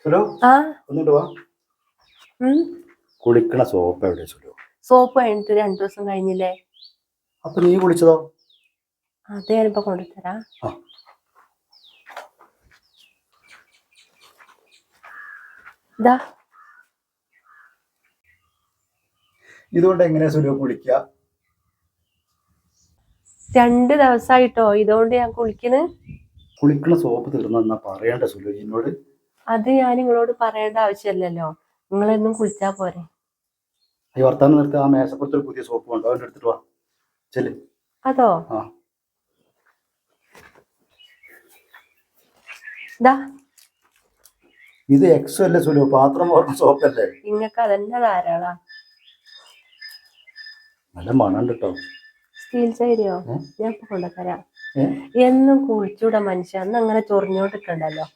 സുലു ആ ഒന്നിട്ട് വാ. കുളിക്കണ സോപ്പ് എവിടെ സുലു? സോപ്പ് കഴിഞ്ഞിട്ട് 2 ദിവസം കഴിഞ്ഞില്ലേ? അപ്പൊ നീ കുളിച്ചതോ? അത് ഞാനിപ്പോ കൊണ്ടുതരാ. ഇതാ. ഇതുകൊണ്ട് എങ്ങനെയാ സുലു കുളിക്ക? 2 ദിവസമായിട്ടോ ഇതുകൊണ്ട് ഞാൻ കുളിക്കണ്. കുളിക്കണ സോപ്പ് തീർന്നെന്നാ പറയണ്ട സുലു എന്നോട്. അത് ഞാൻ നിങ്ങളോട് പറയേണ്ട ആവശ്യമില്ലല്ലോ, നിങ്ങളെന്നും കുളിച്ചാ പോരെ. ഈ വർത്താനം നിർത്തി. ആ മേശപ്പുറത്തൊരു പുതിയ സോപ്പ് ഉണ്ടോ, അവൻ്റെ എടുത്തിട്ട് വാ. ചെല്. അതോ? ആ ഇതാ. ഇത് എക്സോ അല്ലേ സുലു, പാത്രം ഓർമ്മ സോപ്പല്ലേ? നിങ്ങൾക്ക് അതന്നെ ധാരാളാ. നല്ല മണം കേട്ടോ. സ്റ്റീൽ ചൈരിയോ? ഞാൻ ഇപ്പൊ കൊണ്ടുതരാം. എന്നും കുളിച്ചൂടെ മനുഷ്യ, അന്ന് അങ്ങനെ ചൊറിഞ്ഞോണ്ടിട്ടുണ്ടല്ലോ.